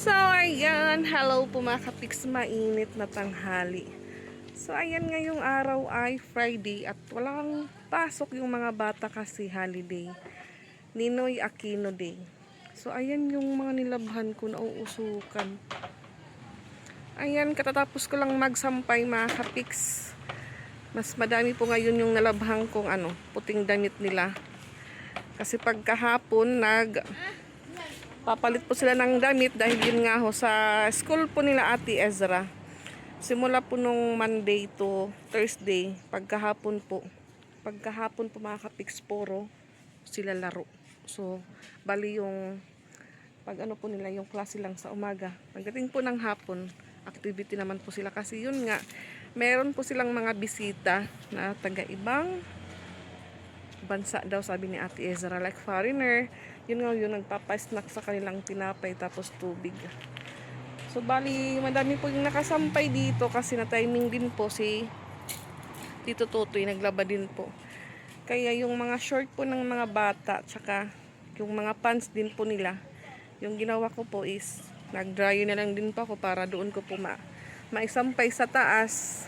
So, ayan. Hello po mga kapiks, mainit na tanghali. So, ayan ngayong araw ay Friday at walang pasok yung mga bata kasi holiday. Ninoy Aquino Day. So, ayan yung mga nilabhan ko na uusukan. Ayan, katatapos ko lang magsampay mga kapiks. Mas madami po ngayon yung nalabhang kong puting damit nila. Kasi pagkahapon papalit po sila ng damit dahil yun nga ho sa school po nila Ate Ezra. Simula po nung Monday to Thursday, pagkahapon po mga kapiks, puro sila laro. So, bali yung po nila yung klase lang sa umaga. Pagdating po ng hapon, activity naman po sila kasi yun nga, meron po silang mga bisita na taga-ibang bansa daw, sabi ni Ate Ezra, like foreigner. Yun nga yung nagpapasnack sa kanilang tinapay tapos tubig. So bali madami po yung nakasampay dito kasi na timing din po si Tito Totoy, naglaba din po. Kaya yung mga short po ng mga bata tsaka yung mga pants din po nila, yung ginawa ko po is nag-dry na lang din po ako para doon ko po maisampay sa taas.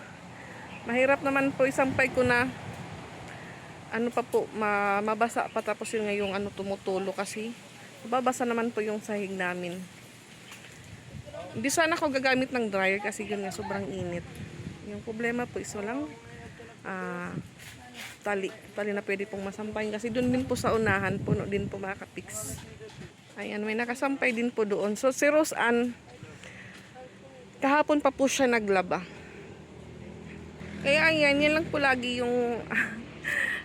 Mahirap naman po isampay ko na mabasa pa, tapos yun ngayong tumutulo kasi mababasa naman po yung sahig namin. Hindi sana ako gagamit ng dryer kasi yun nga sobrang init. Yung problema po is walang tali na pwede pong masampay kasi doon din po sa unahan puno din po mga kapiks. Ayan, may nakasampay din po doon. So si Rose Ann, kahapon pa po siya naglaba. Kaya ayan, yan lang po lagi yung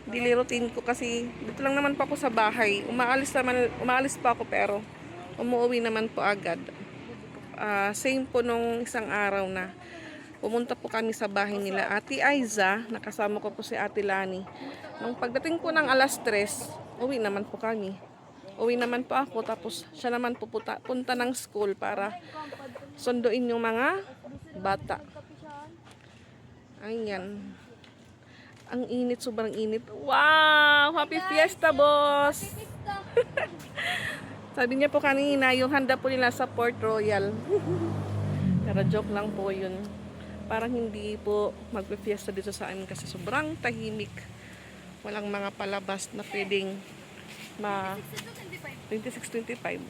daily routine ko kasi dito lang naman po ako sa bahay. Umaalis pa ako pero umuwi naman po agad. Same po nung isang araw na pumunta po kami sa bahay nila Ate Aiza, nakasama ko po si Ate Lani. Nung pagdating po ng alas 3, uwi naman po kami. Uwi naman po ako, tapos siya naman po punta ng school para sunduin yung mga bata. Ayan. Ang init, sobrang init. Wow! Happy Fiesta, boss! Sabi niya po kanina, yung handa po nila sa Port Royal. Pero joke lang po yun. Parang hindi po magpe-fiesta dito sa amin kasi sobrang tahimik. Walang mga palabas na pwedeng 26-25.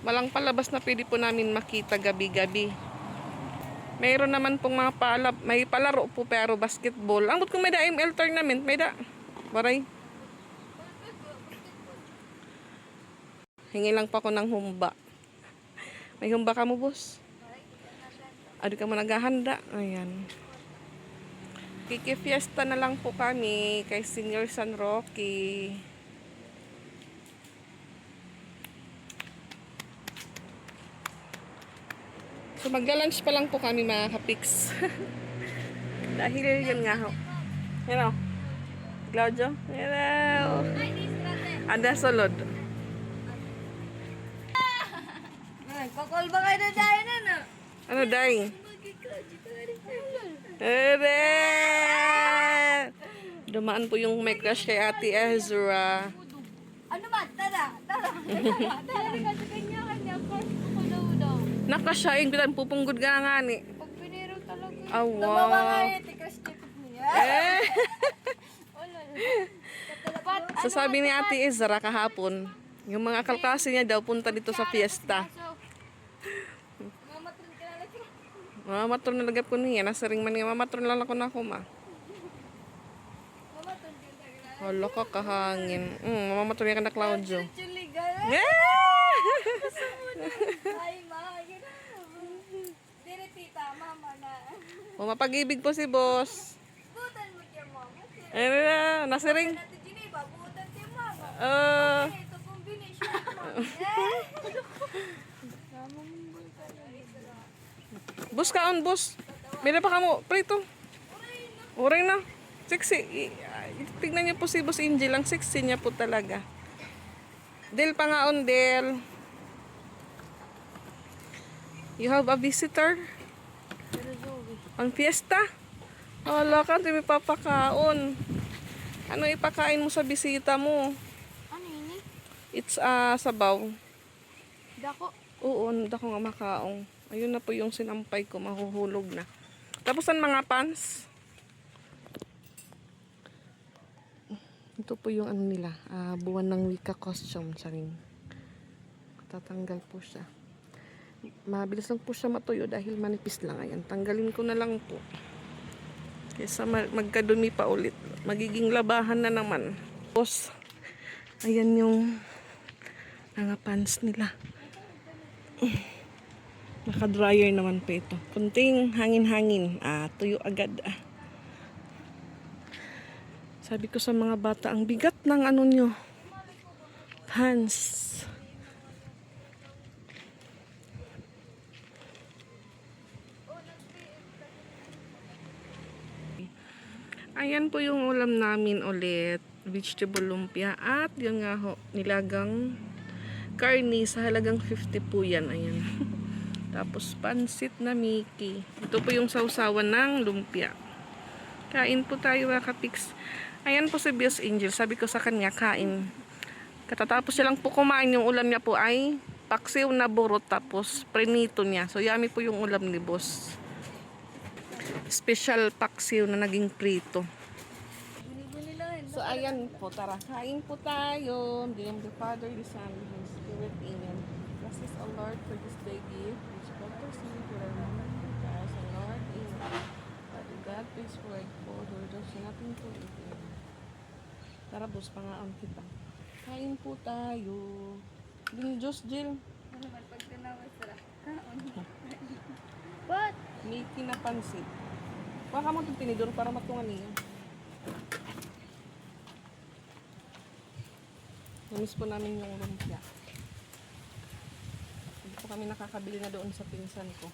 Walang palabas na pwede po namin makita gabi-gabi. Mayroon naman pong mga may palaro po pero basketball. Ang kung may da ML tournament, may da. Baray. Hingi lang pa ako ng humba. May humba ka mo, boss? Adi ka mo naghahanda. Ayan. Kiki-fiesta na lang po kami kay Senior San Roque. So magla-lunch pa lang po kami mga kapiks. Dahil yun nga ho. Hello. Claudio. Hello. Ada solod. Kokol ba kayo na dahil na? Ano day? Ere! Dumaan po yung may crush kay Ate Ezra. Ano ba? Tara! Tara kasi kanya-kanya. Nakasyaing bilang pupunggod ka nga ni. Pag piniro talaga. Awa. Tumawa nga yun. Tikras-tikot niya. Eh! Ano So sabi ni Ate Ezra kahapon, yung mga kalkasi niya daw punta dito sa fiesta. Mamatron ka na lang. Mamatron na lagap ko niya. Nasa ring man niya. Mamatron lang ako na ako ma. Mamatron ka na lang. Hala ka kahangin. Mamatron niya ka na Claudio. Chuligan. Ay, ma. Dire tita, mama na. Mapag-ibig po si boss. Butan mo kay mama. Ano na, nasa ring. Natin Geneva, butan kay mama. Ah. Ito combination mo. Bus ka on, bus. Bila pa ka mo, prito. Uray na. Sexy. Tignan niyo po si Boss Angel. Ang sexy niya po talaga. Del pa nga on, Del. You have a visitor? On fiesta? Wala ka, hindi may papakaon. Ano ipakain mo sa bisita mo? Ano yun eh? It's sabaw. Dako. Oo, hindi ako nga makaong. Ayun na po yung sinampay ko, mahuhulog na. Tapos ang mga pants. Ito po yung ano nila, buwan ng wika costume. Saring. Tatanggal po siya. Mabilis lang po siya matuyo dahil manipis lang. Ayan, tanggalin ko na lang po. Kesa magkadumi pa ulit. Magiging labahan na naman. Tapos, ayan yung mga pants nila. Naka-dryer naman po ito. Kunting hangin-hangin. Tuyo agad. Sabi ko sa mga bata, ang bigat ng ano nyo. Pants. Ayan po yung ulam namin ulit. Vegetable lumpia. At yun nga ho, nilagang karni sa halagang 50 po yan. Ayan. Tapos pansit na Mickey. Ito po yung sausawan ng lumpia. Kain po tayo mga kapiks. Ayan po si Bios Angel. Sabi ko sa kanya, kain. Katatapos siya lang po kumain. Yung ulam niya po ay paksiw na burot. Tapos prenito niya. So yummy po yung ulam ni Boss. Special paksiw na naging prito. So ayan po, tara. Kain po tayo. In the name of the Father, the Son, and the Holy Spirit. Amen. Bless us, O Lord, for this day gift. Which God perceive for our moment of Christ, O Lord. Amen. Father God, please word po. Lord, there's nothing to eat. Tara, boss, pangaan kita. Kain po tayo. Yung Diyos, Jill. Ano naman, pag tinawag sila. Kaon. What? Mickey na pansit. Baka mo itong tinidor para matungan niya. Namiss po namin yung lumpia. Hindi po kami nakakabili na doon sa pinsan ko.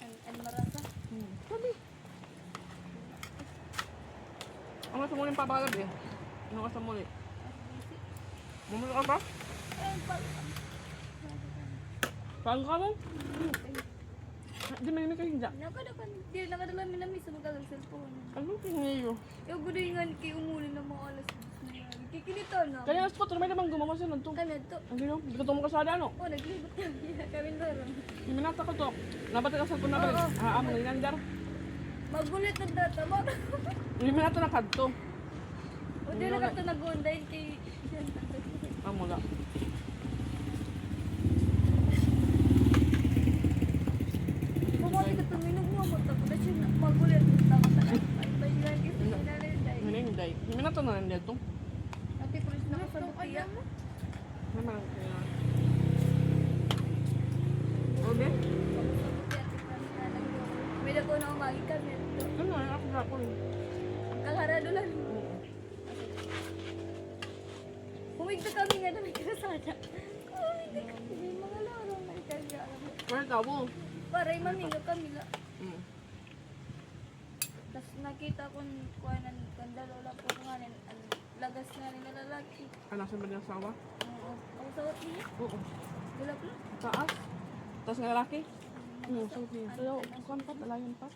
Ang marasa? Sabi. Ang nga sumuli yung pabalab eh. Ano ka sumuli? Bumuli ka ba? Paano ka mo? Di may ka hindi. Nakadakan. Di nakadala mi na sa magalang cellphone. Anong pinili yun? Yung gudoy nga ni kay umuli ng mga alas 10 na yan. Kikinito na. Kaya nas po, may naman gumawa siya nandito. Kanadto. Ang gino, hindi ko tumong kasada ano? Oh, naglibot kami. Kami doon. Yung minata ko to. Nabatay ka sa po na ba? Oo. Amo, inandar. Magulit ang data mo. Yung minata na kadto. O di na ka ito nag-online kay... Amo la. Pumunti ka ito, minug mo mo. Tapos na siya magulit. Tapos na bayuan kasi sinalay. Minenday. Yung minata na nandito. Ate, pulis na ka sa butiya. Naman. Okay? May dako na umagi kami. Ano, ako na ako. Ang harado lang. Humigda kami nga na may kasada. Humigda kami. Mga laro na ikarga. Kaya tabo. Paray mamingo kami la. Mm. Tapos nakita ko kuhanan kandalo lang po nga ang lagas nga ni na lalaki. Anak sa mga asawa? Oo. Ang sawat niya. Oo. Gulap lang. Taas. Tapos ng lalaki? So, pero kung pa, dalayan pa.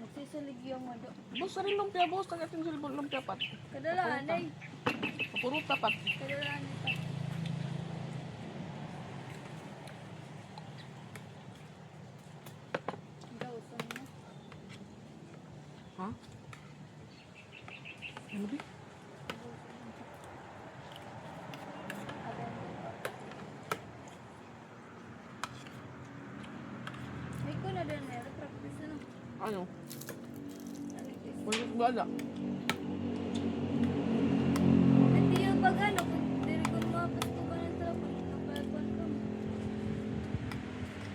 Nagsisalig yung mado. Boss, sa rin lumpia, boss. Tagating sa lumpia pat. Kadalaan ay. Kapurot tapat. Kadalaan ay pa. Gawsan na. Ha? Ano ba? May ko na din meron. Practice na. Ano? Wala wala. Hindi yung pag ano, kung dili ko mapas ko ba ng trabaho, napalagwan ko.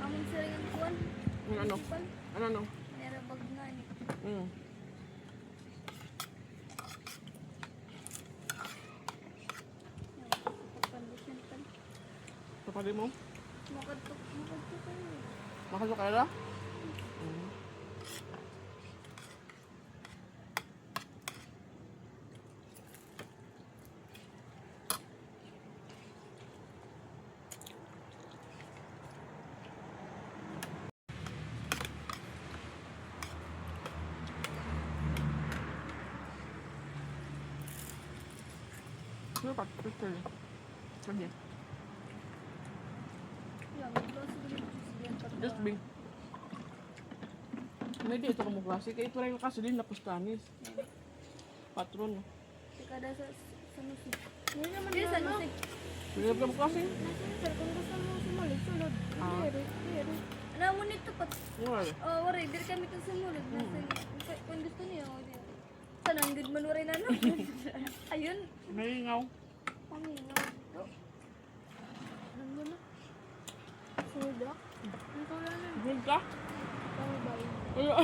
Amon sila yung kuwan. Ano? Ano? Meron bag nga ni. Mm. Pagpandisyon pa. Kapali mo? Makadtok kayo. Makasok ka na? Ano pa? Pistol. Sige. Just be. May di ito kamukha. Kaya ito rin kasi din napustanis. Patron. Ika da sa musik. Hindi naman Hindi sa ano. musik. Pwede ka kasi. Sir, kung gusto mo sumalit, sulod. Ah. Hindi. Ano mo nito pat? Wala. Oh, wari, diri kami kung sumulod. Nasa, kung gusto niyo, di. Sana ang good man wari na no. Ayun. Nahingaw. Pamino. Ano mo na? Sulod ako. Ang kulanan. Good ka? Kami ba yun? Wala.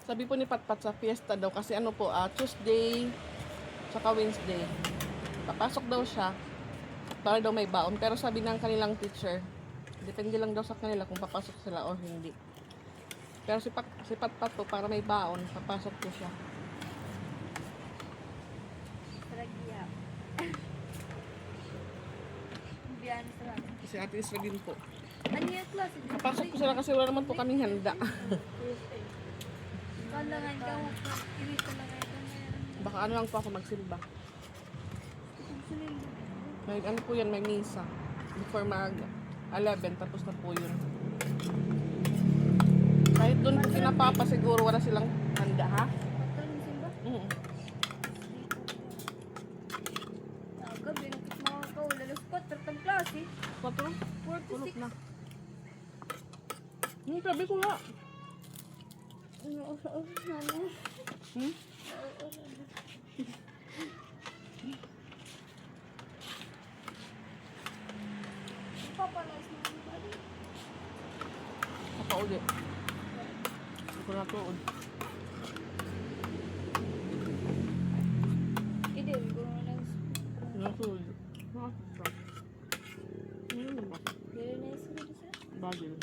Sabi po ni Patpat sa fiesta daw kasi ano po, Tuesday saka Wednesday. Papasok daw siya para daw may baon. Pero sabi ng kanilang teacher, depende lang daw sa kanila kung papasok sila o hindi. Pero si Patpat po para may baon, papasok po siya. Saragya. Biyan sarag. Kasi Ate Isra din po. Ano yung klase? Papasok po sila kasi wala naman po kaming handa. Kandangan ka mo. Irito lang ito ngayon. Baka ano lang po ako magsilba. Sunil. May ano po yan, may misa. Before mag 11, tapos na po yun. Kahit doon po kina Papa siguro wala silang handa, ha? Patron mo simba? Mm. Aga, binukit mga kaulalos ko. Tartang klase. 4? 4 to Tulog 6. na. Sabi ko nga. Ano, ano? Hmm? Papalas mo yung bali. Papauli. Hindi ko natuod. Hindi, ko na lang. Natuod. Ha? Ano ba? Very nice mo sa. Bagil.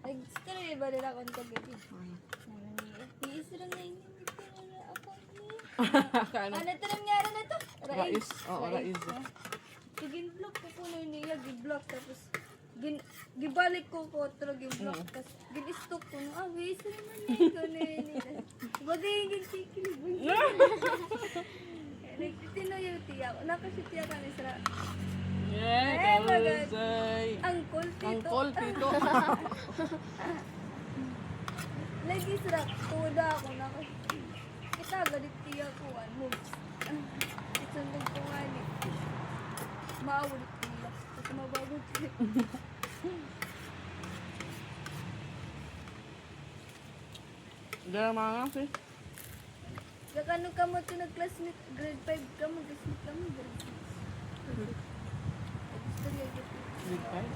Ay, gusto na iba nila akong kagabi. Ano? Iisa lang na hindi ko na ako niya. Kano? Ano ito nangyari na to? Rais. Oo, rais. Gin-block ko kuno niya, gin-block. Tapos, gibalik ko ko pero gin-block. Tapos, gin-stock ko no. Ah, wait, sila man niya ko na yun. Bagay yung gin-sikil. Nagtitino yung tiya ko. Nakasya tiya ka ni Sara. Yeah, magad. Kalusay. Angkol, tito. Angkol, tito. Lagi Sara, tuwada ako na ako. Kita galit tiya ko. Moves. Isundog ko nga ni. Maawulit tiya. Tapos mabagot tiya. Diyan mga kasi. Kakano ka mo ito nag-classmate, grade 5 ka mo, classmate ka mo, grade 6. Gusto niya ito. Big five.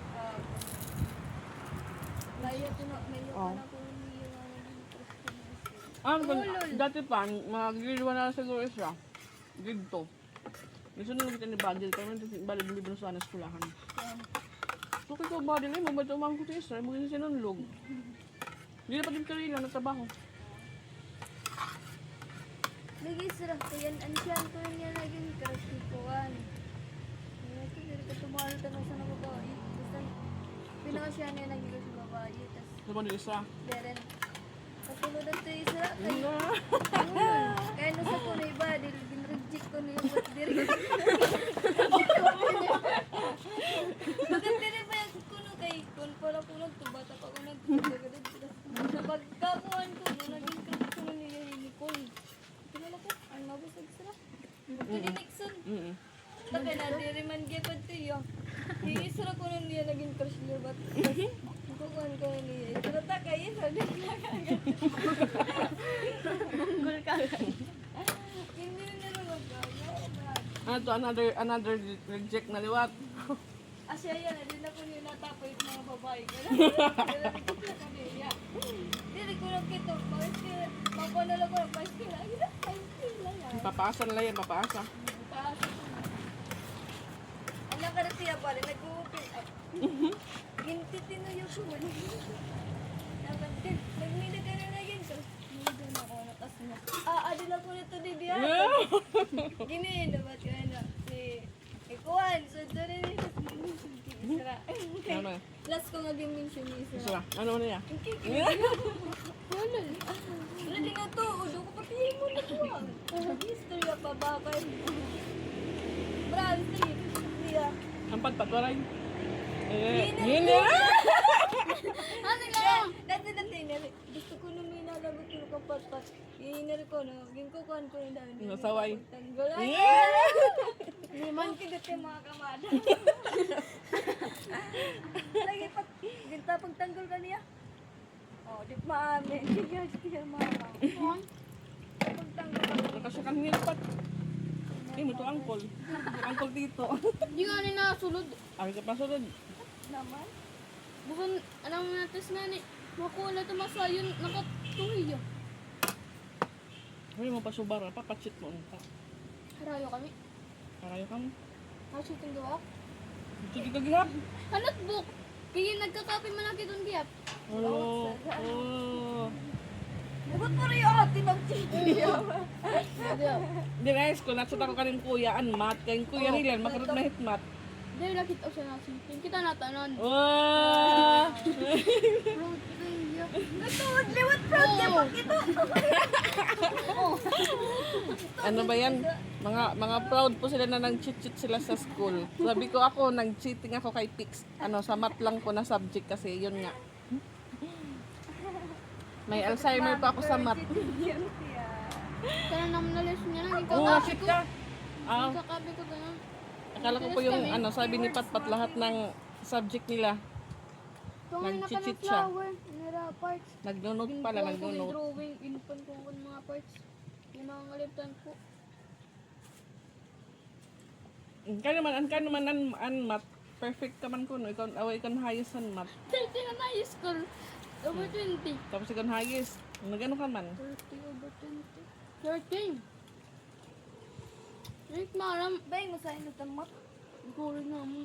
Naya ko na, naya Oh. ko na kung hindi yung naging crush ko na siya. Dati pa, mga grade 1 na siguro siya. Grade 2. Nasunod kita ni Badil, kaya naman Badil hindi ba sa eskulahan. So kaya ko Badil ay, mabait umang ko sa Isra, magiging sinunlog. Hindi na pa din karila, nagtrabaho. Lagi sila, kaya ansyan ko niya naging crush ko kan. Ito, hindi ko tumalo tanong sa nababae. Basta, pinakasya niya naging crush sa babae. Tapos, Sa ba ni Isra? Deren, katulad ng ito isa, kaya nasa ko na iba, din-reject ko na yung ba't diri. Maganda rin ba yung kuno kay kun pala ko nagtubata pa ko nagtubata. Pagkakuhan ko, naging crush ko na niya ni Nicole. Tingala ko, ang mabusag sila. Ito ni Nixon. Taka na, di rin man gaya pa ito yun. Iisra ko na niya naging crush niya ba't kukuhan ko na niya. Pero taka, isa, di ka agad. Munggol ka agad. Hindi na magagawa. Ano to, another reject na liwat. Asya yan, hindi na ko niya natapoy yung mga babae ko. Hindi ko lang kito. Mapanala ko ng paskil. Ay, paskil lang yan. Papaasa na lang yan, papaasa. Ang nakaratiya pa rin, nag-open up. Gintitin ko mo. Dapat din, nagmina ka na na yun. Hindi na ako nakas na. Adil ako nito di diya. Gini, dapat ka na. Si Ikuan, so doon rin ito. Isra. Ano? Last ko nga mention ni Isra. Isra, ano na yan? Wala. Wala din nga to. Udo ko pati mo na to. History pa ba kayo? Brand, sige. Ang patpatwaray. Hindi na. Ano lang? Dati gusto ko nung may nalagot ko kapat-pat. Iinari ko na, ginkukuhan ko yung dahil. Nasaway. Tanggol. Ay! Hindi man kidat yung mga kamada. Lagi ginta pagtanggol ka niya. Oh, di maamin. Hindi ka mama. Pagtanggol ka. Kasi kanina pat. Mo to angkol. Angkol dito. Hindi nga ni nasulod. Ay ka pasunod. Naman. Bukan, alam mo natin nga ni, makula tumasayon, nakatuloy yun. Hoy mo pasubara, papatsit mo unta. Harayo kami. Parayo ka mo. Kasi itong gawa. Sige ka gihap. Hanat book. Kaya nagkakape malaki doon giyap. Oh. Oh. Nagot mo rin yung atin ng chichiya. Di guys, kung nagsat ako kanin kuya, an mat. Kayong kuya nilan, makarot na hitmat. Dahil nakit ako siya nasin. Kita natanan. Wow! Proud kayo. Nagtuwad liwat proud niya pag ito. Ano ba yan? Mga proud po sila na nag-cheat-cheat sila sa school. Sabi ko ako, nag-cheating ako kay Pix. Sa mat lang ko na subject kasi yun nga. May Alzheimer pa ako sa mat. Kaya naman na lesson niya lang. Oo, Ikakape cheat ko. ka. Ah, Ikakape ko ganun. akala ko po yung sabi ni Patpat lahat ng subject nila. Tungan na ka ng Nag-cheat siya. flower. Nara parts. Nag-note pala, Yung nag-note. drawing. Inpan ko ang mga parts. Yung mga ngaliptan ko. Kan naman an mat. Perfect ka man kuno. Ikaw ikaw highest an mat. 30 na na high school. Over 20. Tapos ikaw highest. Nagano ka man? 30 over 20. 13. Rick, maram. Bay mo sa inyo tamot. Guri na mo.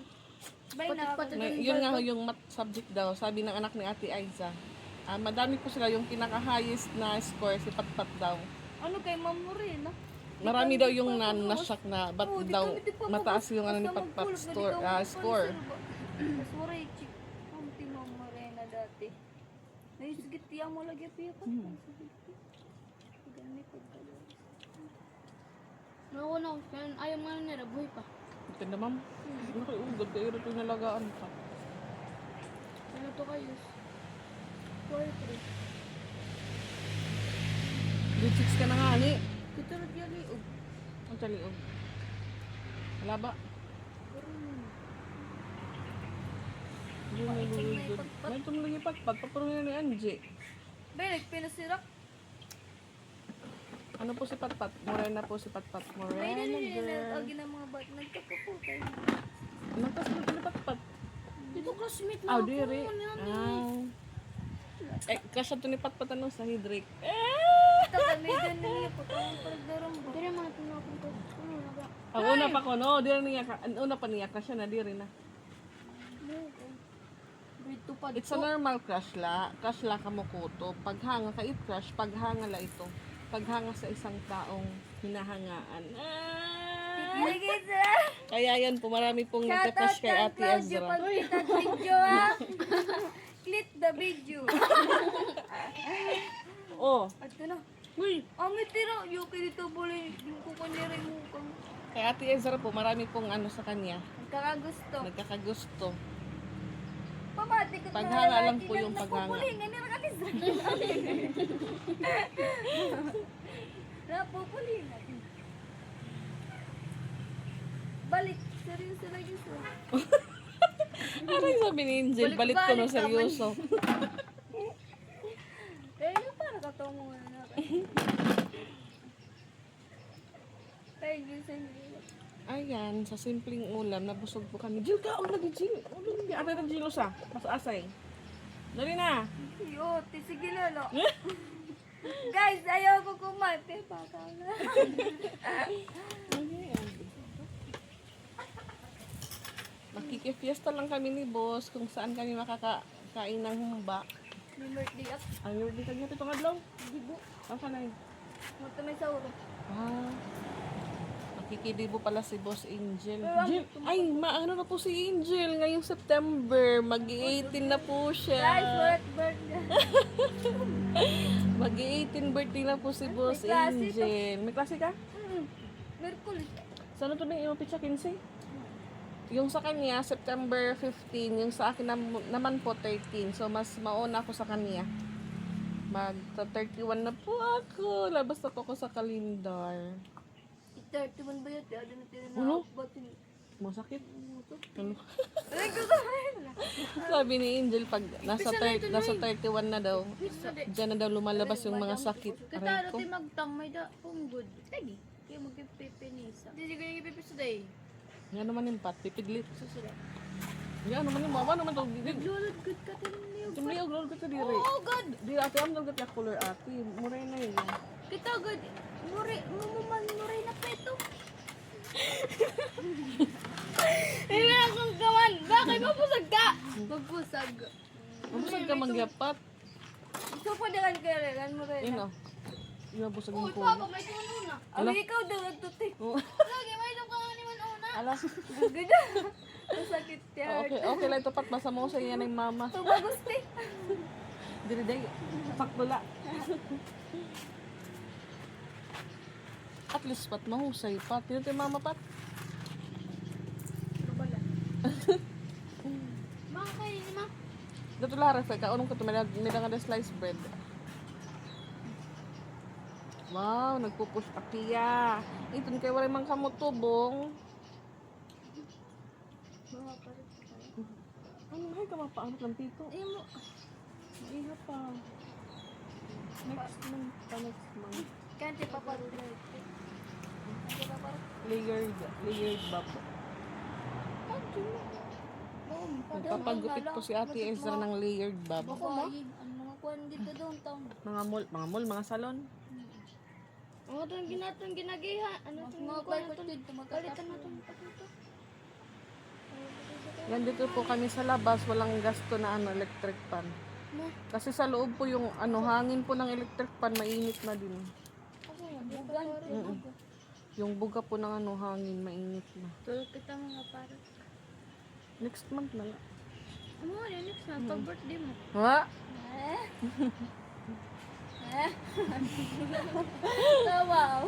Bay na. Pati- Yun nga ho, yung mat subject daw, sabi ng anak ni Ate Aiza. Madami po sila yung pinaka-highest na score si Patpat daw. Ano kay Ma'am Morena? Marami daw yung na-shock na ba't daw mataas yung ano ni Patpat score. Mas waray chik. Ang ti Ma'am Morena dati. Naisugit tiya mo lagi piya pa. Ganit ko pala. Naku na, kaya ayaw nga nila, buhay pa. Ganda ma'am. Nakiugod kayo ito yung nalagaan pa. Ano to kayo? 43. Grade 6 ka na nga ni. Dito na diyan liog. Ang taliog. Wala ba? May tumulong yung Patpat. Papurunin na ni Angie. Bay, nagpinasirak. Ano po si Patpat? Morena po si Patpat. Bay, Morena nalilin girl. agi ng mga bat. Nagkakaputay. Nagkasunod ni Patpat. Dito classmate na Ah, ako. diri. Ano yan? Kasya to ni Patpat ano sa Hidrik. Ito kami dyan niya po. Ang pagdarong ba? Diri man ito na ako ko. Ano na ba? Ang una pa ko, no? Diri niya ka. Ang una pa niya, kasya na diri na. Grade 2 pa It's a normal crush la. Crush la ka mo kuto. Paghanga ka it crush, paghanga la ito. Paghanga sa isang taong hinahangaan. Ligay sila. Kaya yan po, marami pong Shout out nagka-crush kay kay Ate Claudio Ezra. pag kita video ha. Click the video. Oh, At na. uy! Ang tira. Yuki dito boleh. Yung kukuniri mo kang. Kay Ate Ezra po, marami pong ano sa kanya. Kakagusto. Nagkakagusto. Pabati ko Paghanga lang po yung paghanga. Napupulingan ni Rakalisra. Napupulingan. Balik. Seryoso lagi sila. Ano yung sabi ni Angel? Balit ko no, seryoso. Eh, yung para katungo na. Thank you sa inyo. Ayan, sa simpleng ulam, nabusog po kami. Jill ka, lagi Jill. Lagi, ano na Jill sa? Mas-asay. Dali na. Yo, sige lalo. Guys, ayaw ko kumate. Baka na. Makikifiesta lang kami ni boss kung saan kami makakain ng humba. May birthday up. Ang yung dito niya itong adlaw. Dibo. Ang kanay. Muto may sauro. Makikidibo pala si Boss Angel. Ay, maano na po si Angel ngayong September. Mag-18 na po siya. Guys, what birthday? Mag-18 birthday na po si Boss May klase to. Angel. May klase ka? Merkulis. Saan ito na yung pizza 15? Yung sa kanya, September 15. Yung sa akin naman po, 13. So, mas mauna ako sa kanya. Mag-31 na po ako. Labas na po ako sa kalendar. 31 ba yun? Ano na Ano? batin? Masakit. Ano? Aray ko sa Sabi ni Angel, pag nasa 31 na daw, dyan na daw lumalabas yung mga sakit. Aray Kita ko. ti magtamay da punggod. Lagi. Kaya magpipinisa. Hindi ko yung ipipis today. Yan naman yung pat, pipiglit. Susunod. Yan naman yung mama naman daw. Lulod good ka tin niyo. Siyempre, yung lolo ko sa diri. Oh god. Di ate, ang dagat yung color ate. Muray na yun. Kita good. Muray na peto. Hindi na akong gawan. Bakit mapusag ka? Magpusag. Mabusag ka mangyapat. So, pwede kan kailan mo rin. Yun o. Yung busag Uy, ng papa, puno. may tununa. Ala. Abi, ikaw daw nagtutik. Oo. Lagi, may itong kanganiman una. Ala. Ganda. Masakit yan. Okay lang ito pat. Basta mo sa iya ng mama. Ito ba gusto? Diri day. Pakbala. At least pat mahusay pat. Yun tayo mama pat. Mga kayo ni ma. Dito lang refe ka. Unong ka ito. May nga slice bread. Wow, nagpupush pa kiya. Ito kay wala mang kamutubong. Ano ay ka mapaanot ng tito? Imo. Iha pa. Next month pa, next month. Kanti pa pa rin. Layered bab. Nagpapagupit po si Ate Ezra ng layered bab. Bako ma. Ang mga kuwan dito downtown. Mga salon. Ang itong ginagiha. Ano itong Mga kuwan bike itong dito palitan na itong patuto. Yan dito po kami sa labas, walang gasto na electric fan. Ma. Kasi sa loob po yung hangin po ng electric fan, mainit na din. Ako nga. Bugan. Yung buga po ng hangin, mainit na. Tulog kita mga parang. Next month na lang. Ano nga next na? Pag-birthday mo. Ha? Tawa.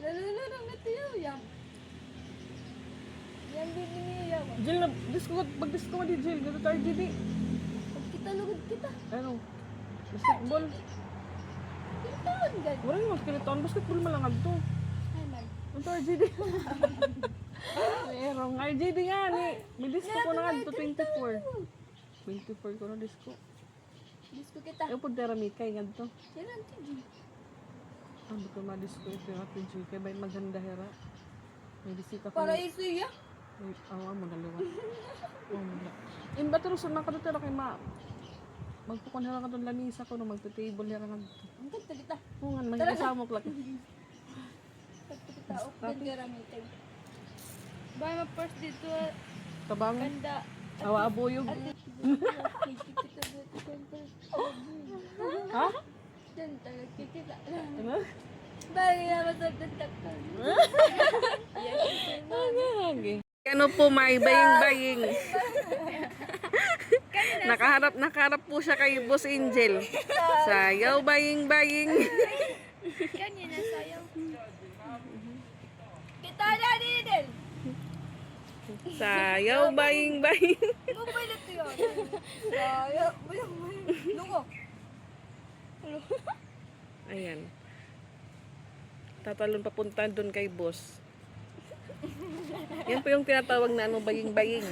Nalulunong na tiyo yan. Yan din niya. Jill, pag-disco mo di Jill, gano'n tayo Jill. Pag kita lugod kita. Ano? Basketball. Kintaon gan. Wala yung skeleton, basketball malangag to. Ay man. Ito RGD. Merong RGD nga ni. May disco ko na nga to 24. 24 ko na disco. Disco kita. Ayaw po tera Mikay nga to. Yan ang tigi. Ano ko ma-disco ito yung ating Jill. Kaya ba yung maganda hera? May bisita ko. Para iso ya. May awa mo dalawa. Oh, wala. In ba ito sunang ka dito kay ma? Magpukon hera ka doon lamisa ko no magta-table hera nga dito. Ang ganda kita. Oo nga, magkasamok lang. Pagka kita. O, ganda ramitin. Bye ma first dito. Tabang. Ganda. Awa abuyog. Ha? Diyan tayo kikita. Ano? Bali na masagdatak ka. Ano po may baying-baying. Nakaharap po siya kay Boss Angel. Sayaw baying-baying. Kanina sayaw. Kita na din. Sayaw baying-baying. Mapalit yun. Kaya, bayang. Lungo. Ayan. Tatalon papunta doon kay Boss. Yan po yung tinatawag na baying-baying.